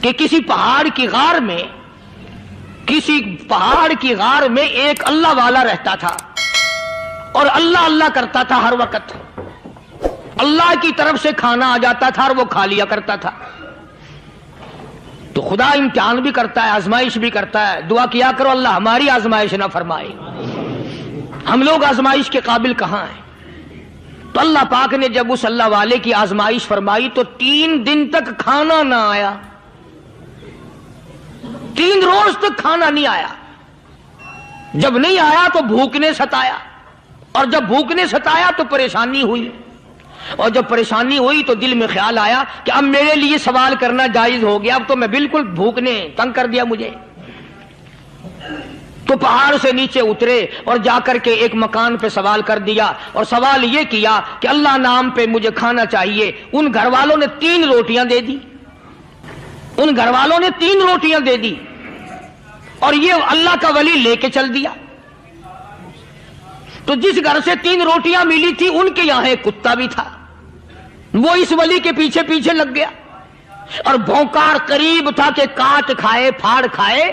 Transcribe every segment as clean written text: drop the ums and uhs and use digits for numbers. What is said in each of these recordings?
کہ کسی پہاڑ کی غار میں ایک اللہ والا رہتا تھا اور اللہ اللہ کرتا تھا ہر وقت. اللہ کی طرف سے کھانا آ جاتا تھا اور وہ کھا لیا کرتا تھا. تو خدا امتحان بھی کرتا ہے، آزمائش بھی کرتا ہے. دعا کیا کرو اللہ ہماری آزمائش نہ فرمائے. ہم لوگ آزمائش کے قابل کہاں ہیں؟ تو اللہ پاک نے جب اس اللہ والے کی آزمائش فرمائی تو 3 دن تک کھانا نہ آیا. 3 روز تک کھانا نہیں آیا. جب نہیں آیا تو بھوک نے ستایا، اور جب بھوک نے ستایا تو پریشانی ہوئی، اور جب پریشانی ہوئی تو دل میں خیال آیا کہ اب میرے لیے سوال کرنا جائز ہو گیا. اب تو میں بالکل بھوک نے تنگ کر دیا مجھے. تو پہاڑ سے نیچے اترے اور جا کر کے ایک مکان پہ سوال کر دیا، اور سوال یہ کیا کہ اللہ نام پہ مجھے کھانا چاہیے. ان گھر والوں نے 3 روٹیاں دے دی. ان گھر والوں نے 3 روٹیاں دے دی اور یہ اللہ کا ولی لے کے چل دیا. تو جس گھر سے 3 روٹیاں ملی تھی ان کے یہاں ایک کتا بھی تھا. وہ اس ولی کے پیچھے پیچھے لگ گیا اور بھونکار قریب تھا کہ کاٹ کھائے پھاڑ کھائے.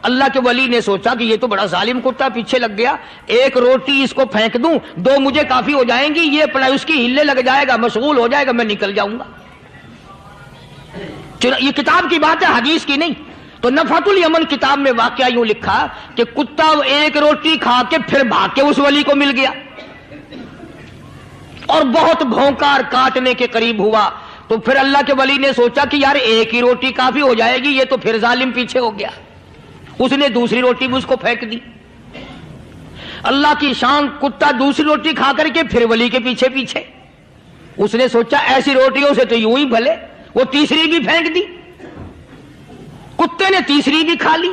اللہ کے ولی نے سوچا کہ یہ تو بڑا ظالم کتا پیچھے لگ گیا، 1 روٹی اس کو پھینک دوں، 2 مجھے کافی ہو جائیں گی، یہ اپنا اس کی ہلے لگ جائے گا، مشغول ہو جائے گا، میں نکل جاؤں گا. یہ کتاب کی بات ہے، حدیث کی نہیں. تو نفحۃ الیمن کتاب میں واقعہ یوں لکھا کہ کتا 1 روٹی کھا کے پھر بھاگ کے اس ولی کو مل گیا اور بہت بھونکار کاٹنے کے قریب ہوا. تو پھر اللہ کے ولی نے سوچا کہ یار 1 ہی روٹی کافی ہو جائے گی، یہ تو پھر ظالم پیچھے ہو گیا. اس نے دوسری روٹی بھی اس کو پھینک دی. اللہ کی شان، کتا دوسری روٹی کھا کر کے پھر ولی کے پیچھے پیچھے. اس نے سوچا ایسی روٹیوں سے تو یوں ہی بھلے. وہ تیسری بھی پھینک دی. کتے نے تیسری بھی کھا لی،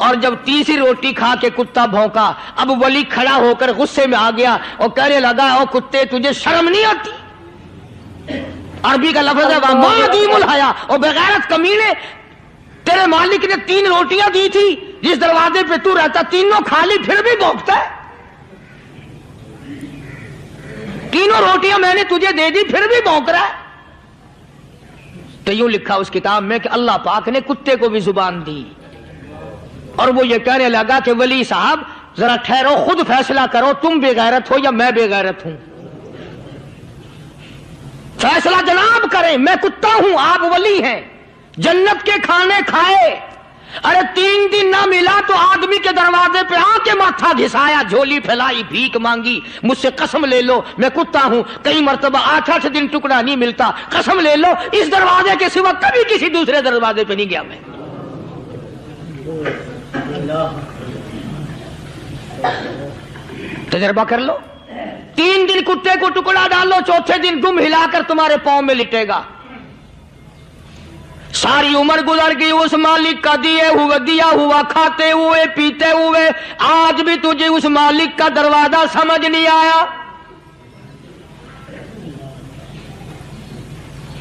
اور جب تیسری روٹی کھا کے کتا بھونکا، اب ولی کھڑا ہو کر غصے میں آ گیا اور کہنے لگا او کتے تجھے شرم نہیں آتی؟ عربی کا لفظ ہے وَمَا دِيمُ الْحَيَا، اور بغیرت کمینے، تیرے مالک نے 3 روٹیاں دی تھی، جس دروازے پہ تو رہتا 3 کھا لی، پھر بھی بھونکتا ہے. 3 روٹیاں میں نے تجھے دے دی، پھر بھی بھونک رہا ہے. تو یوں لکھا اس کتاب میں کہ اللہ پاک نے کتے کو بھی زبان دی اور وہ یہ کہنے لگا کہ ولی صاحب ذرا ٹھہرو، خود فیصلہ کرو، تم بے غیرت ہو یا میں بے غیرت ہوں. فیصلہ جناب کریں، میں کتا ہوں، آپ ولی ہیں. جنت کے کھانے کھائے، ارے 3 دن نہ ملا تو آدمی کے دروازے پہ آ کے ماتھا گھسایا، جھولی پھیلائی، بھیک مانگی، مجھ سے قسم لے لو میں کتا ہوں. کئی مرتبہ 8 دن ٹکڑا نہیں ملتا، قسم لے لو اس دروازے کے سوا کبھی کسی دوسرے دروازے پہ نہیں گیا میں. تجربہ کر لو. 3 دن کتے کو ٹکڑا ڈالو، 4تھے دن دم ہلا کر تمہارے پاؤں میں لٹے گا. ساری عمر گزر گئی اس مالک کا دیا ہوا کھاتے ہوئے پیتے ہوئے، آج بھی تجھے اس مالک کا دروازہ سمجھ نہیں آیا.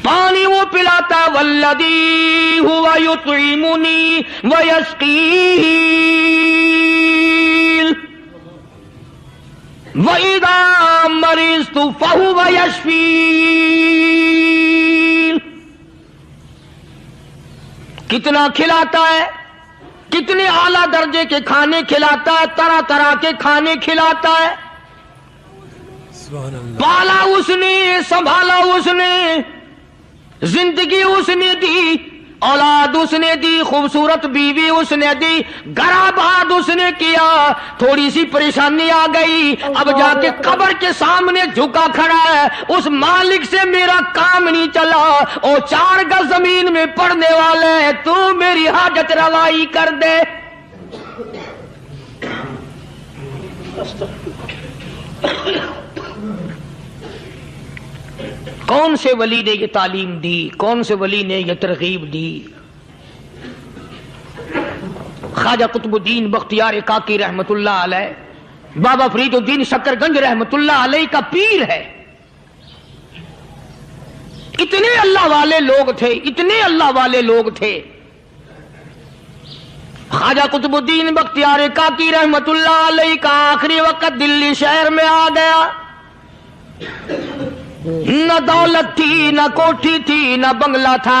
پانی وہ پلاتا والذی ہوا یطعمنی ویسقین وَإِذَا مَرِضْتُ فَهُوَ يَشْفِينِ. کتنا کھلاتا ہے، کتنے اعلیٰ درجے کے کھانے کھلاتا ہے، طرح طرح کے کھانے کھلاتا ہے. پالا اس نے، سنبھالا اس نے، زندگی اس نے دی، اولاد اس نے دی، خوبصورت بیوی اس نے دی، گھر آباد اس نے کیا. تھوڑی سی پریشانی آ گئی، اب جا کے قبر کے سامنے جھکا کھڑا ہے، اس مالک سے میرا کام نہیں چلا، اور 4 گز زمین میں پڑنے والے ہیں، تو میری حاجت روائی کر دے. کون سے ولی نے یہ تعلیم دی، کون سے ولی نے یہ ترغیب دی؟ خواجہ قطب الدین بختیار کاکی رحمت اللہ علیہ، بابا فرید الدین شکر گنج رحمت اللہ علیہ کا پیر ہے. اتنے اللہ والے لوگ تھے، اتنے اللہ والے لوگ تھے. خواجہ قطب الدین بختیار کاکی رحمت اللہ علیہ کا آخری وقت دلی شہر میں آ گیا. نہ دولت تھی، نہ کوٹھی تھی، نہ بنگلہ تھا.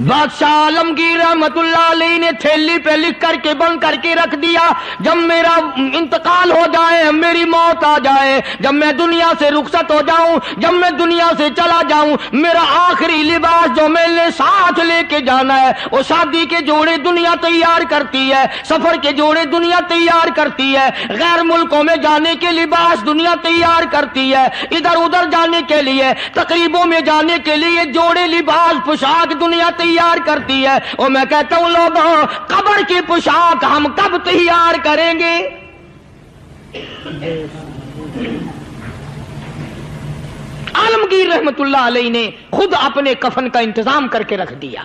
بادشاہ عالمگیر رحمتullah علیہ نے تھیلی پہ لکھ کر کے بند کر کے رکھ دیا، جب میرا انتقال ہو جائے، میری موت آ جائے، جب میں دنیا سے رخصت ہو جاؤں، جب میں دنیا سے چلا جاؤں، میرا آخری لباس جو میں نے ساتھ لے کے جانا ہے، وہ شادی کے جوڑے دنیا تیار کرتی ہے، سفر کے جوڑے دنیا تیار کرتی ہے، غیر ملکوں میں جانے کے لباس دنیا تیار کرتی ہے، ادھر ادھر جانے کے لیے، تقریبوں میں جانے کے لیے جوڑے لباس پوشاک دنیا تیار کرتی ہے، اور میں کہتا ہوں لوگوں، قبر کی پوشاک ہم کب تیار کریں گے؟ عالمگیر رحمت اللہ علیہ نے خود اپنے کفن کا انتظام کر کے رکھ دیا۔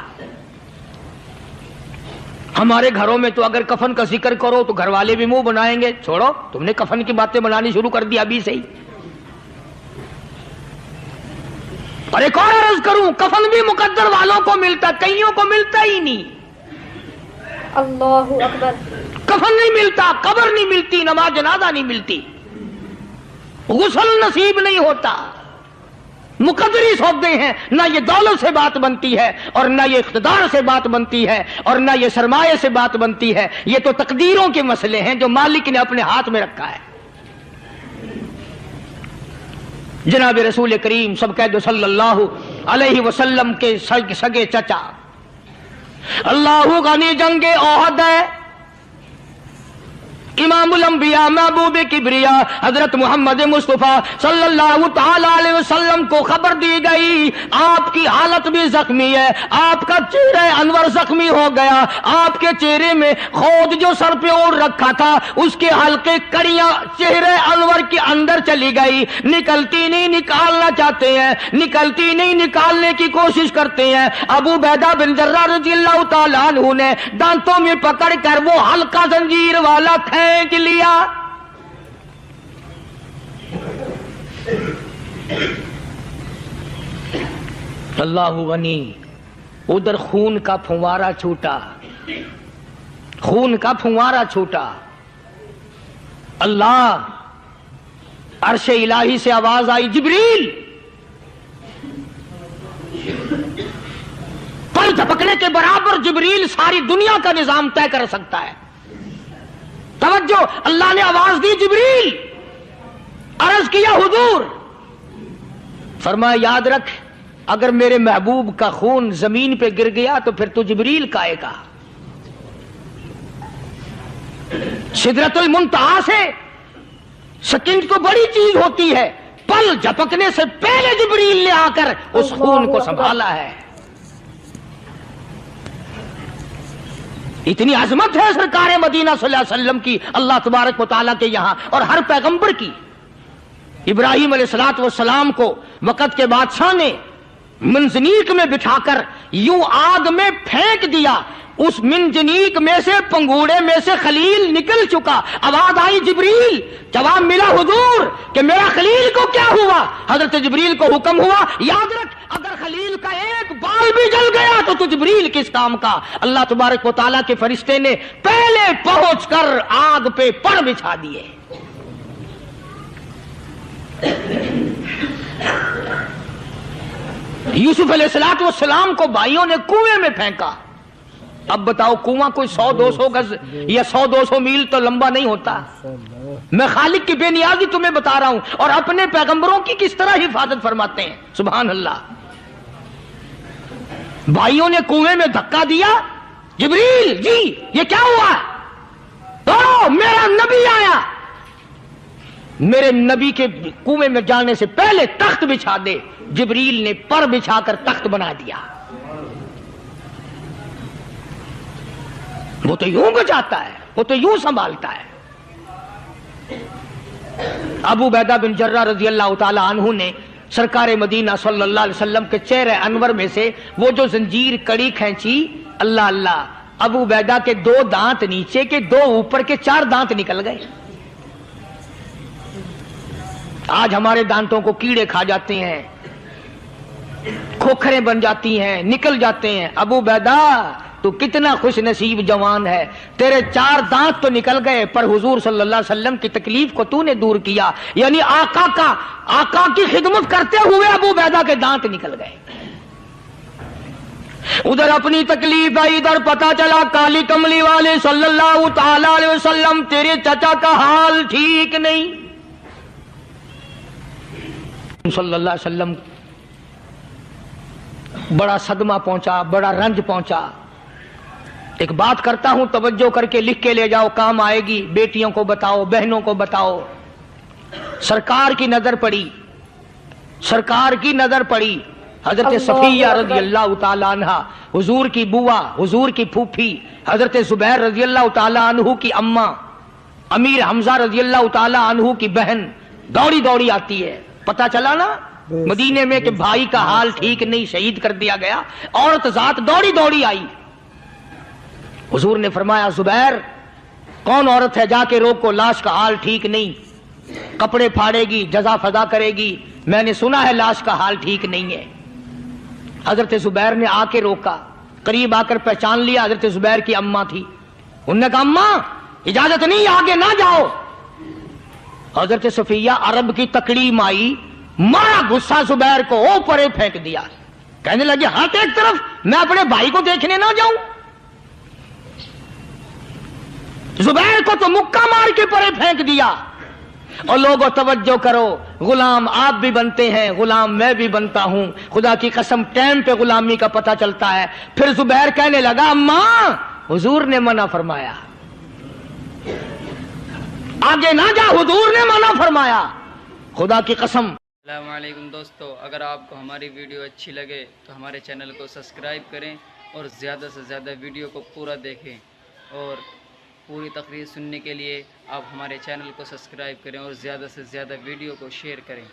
ہمارے گھروں میں تو اگر کفن کا ذکر کرو تو گھر والے بھی منہ بنائیں گے، چھوڑو تم نے کفن کی باتیں بنانی شروع کر دی ابھی سے ہی۔ اور ایک اور عرض کروں، کفن بھی مقدر والوں کو ملتا، کئیوں کو ملتا ہی نہیں۔ اللہ اکبر۔ کفن نہیں ملتا، قبر نہیں ملتی، نماز جنازہ نہیں ملتی، غسل نصیب نہیں ہوتا، مقدری سودے ہیں، نہ یہ دولت سے بات بنتی ہے، اور نہ یہ اقتدار سے بات بنتی ہے، اور نہ یہ سرمایہ سے بات بنتی ہے، یہ تو تقدیروں کے مسئلے ہیں جو مالک نے اپنے ہاتھ میں رکھا ہے۔ جناب رسول کریم سب کہہ دو صلی اللہ علیہ وسلم کے سگے چچا، اللہ غنی جنگ احد ہے، امام الانبیاء محبوب کبریا حضرت محمد مصطفیٰ صلی اللہ تعالی علیہ وسلم کو خبر دی گئی، آپ کی حالت بھی زخمی ہے، آپ کا چہرہ انور زخمی ہو گیا، آپ کے چہرے میں خود جو سر پہ اوڑھ رکھا تھا اس کے حلقے کڑیاں چہرے انور کے اندر چلی گئی، نکلتی نہیں، نکالنا چاہتے ہیں، نکلتی نہیں، نکالنے کی کوشش کرتے ہیں۔ ابو عبیدہ بن جراح رضی اللہ تعالیٰ عنہ نے دانتوں میں پکڑ کر وہ حلقہ زنجیر والا پھینک لیا۔ اللہ غنی، ادھر خون کا پھوارا چھوٹا، خون کا پھوارا چھوٹا، اللہ عرش الہی سے آواز آئی، جبریل، پر جھپکنے کے برابر جبریل ساری دنیا کا نظام طے کر سکتا ہے۔ توجہ، اللہ نے آواز دی، جبریل، عرض کیا حضور، فرمایا یاد رکھ اگر میرے محبوب کا خون زمین پہ گر گیا تو پھر تو جبریل کا آئے گا۔ سدرۃ المنتہا سے سکنڈ تو بڑی چیز ہوتی ہے، پل جھپکنے سے پہلے جبریل نے آ کر اس خون کو سنبھالا ہے۔ اتنی عظمت ہے سرکار مدینہ صلی اللہ علیہ وسلم کی اللہ تبارک و تعالیٰ کے یہاں اور ہر پیغمبر کی۔ ابراہیم علیہ الصلوۃ والسلام کو وقت کے بادشاہ نے منجنیق میں بٹھا کر یوں آگ میں پھینک دیا، اس منجنیق میں سے، پنگوڑے میں سے خلیل نکل چکا، آواز آئی جبریل، جواب ملا حضور کہ میرا خلیل کو کیا ہوا؟ حضرت جبریل کو حکم ہوا، یاد رکھ اگر خلیل کا ایک بال بھی جل گیا تو جبریل کس کام کا؟ اللہ تبارک و تعالیٰ کے فرشتے نے پہلے پہنچ کر آگ پہ پڑ بچھا دیے۔ یوسف علیہ السلام کو بھائیوں نے کنویں میں پھینکا۔ اب بتاؤ کنواں کوئی 100-200 گز یا 100-200 میل تو لمبا نہیں ہوتا۔ میں خالق کی بے نیازی تمہیں بتا رہا ہوں، اور اپنے پیغمبروں کی کس طرح حفاظت فرماتے ہیں، سبحان اللہ۔ بھائیوں نے کنویں میں دھکا دیا، جبریل جی یہ کیا ہوا؟ تو میرا نبی آیا، میرے نبی کے کنویں میں جانے سے پہلے تخت بچھا دے۔ جبریل نے پر بچھا کر تخت بنا دیا۔ وہ تو یوں بچاتا ہے، وہ تو یوں سنبھالتا ہے۔ ابو عبیدہ بن جراح رضی اللہ تعالی عنہ نے سرکار مدینہ صلی اللہ علیہ وسلم کے چہرے انور میں سے وہ جو زنجیر کڑی کھینچی، اللہ اللہ، ابو عبیدہ کے 2 دانت نیچے کے، 2 اوپر کے، 4 دانت نکل گئے۔ آج ہمارے دانتوں کو کیڑے کھا جاتے ہیں، کھوکھریں بن جاتی ہیں، نکل جاتے ہیں۔ ابو عبیدہ تو کتنا خوش نصیب جوان ہے، تیرے 4 دانت تو نکل گئے، پر حضور صلی اللہ علیہ وسلم کی تکلیف کو تو نے دور کیا، یعنی آقا کی خدمت کرتے ہوئے ابو عبیدہ کے دانت نکل گئے۔ ادھر اپنی تکلیف ہے، ادھر پتا چلا کالی کملی والے صلی اللہ تعالی علیہ وسلم تیرے چچا کا حال ٹھیک نہیں. صلی اللہ علیہ وسلم بڑا صدمہ پہنچا، بڑا رنج پہنچا. ایک بات کرتا ہوں، توجہ کر کے لکھ کے لے جاؤ، کام آئے گی. بیٹیوں کو بتاؤ، بہنوں کو بتاؤ. سرکار کی نظر پڑی، سرکار کی نظر پڑی. حضرت صفیہ رضی اللہ تعالی عنہ، حضور کی بوا، حضور کی پھوپھی، حضرت زبیر رضی اللہ تعالی عنہ کی اماں، امیر حمزہ رضی اللہ تعالی عنہ کی بہن دوڑی دوڑی آتی ہے. پتا چلا نا مدینے میں کہ بھائی کا حال ٹھیک نہیں، شہید کر دیا گیا. عورت ذات دوڑی دوڑی آئی. حضور نے فرمایا زبیر کون عورت ہے، جا کے روکو، لاش کا حال ٹھیک نہیں، کپڑے پھاڑے گی، جزا فضا کرے گی. میں نے سنا ہے لاش کا حال ٹھیک نہیں ہے. حضرت زبیر نے آ کے روکا، قریب آ کر پہچان لیا حضرت زبیر کی اماں تھی. انہوں نے کہا اماں اجازت نہیں، آگے نہ جاؤ. حضرت صفیہ عرب کی تکڑی مائی، مارا غصہ زبیر کو، اوپر پھینک دیا. کہنے لگے ہاتھ ایک طرف، میں اپنے بھائی کو دیکھنے نہ جاؤں. زبیر کو تو مکہ مار کے پرے پھینک دیا. اور لوگوں توجہ کرو، غلام آپ بھی بنتے ہیں، غلام میں بھی بنتا ہوں. خدا کی قسم ٹائم پہ غلامی کا پتہ چلتا ہے. پھر زبیر کہنے لگا اماں حضور نے منع فرمایا، آگے نہ جا، حضور نے منع فرمایا. خدا کی قسم. السلام علیکم دوستو، اگر آپ کو ہماری ویڈیو اچھی لگے تو ہمارے چینل کو سبسکرائب کریں اور زیادہ سے زیادہ ویڈیو کو پورا دیکھیں. اور پوری تقریر سننے کے لیے آپ ہمارے چینل کو سبسکرائب کریں اور زیادہ سے زیادہ ویڈیو کو شیئر کریں.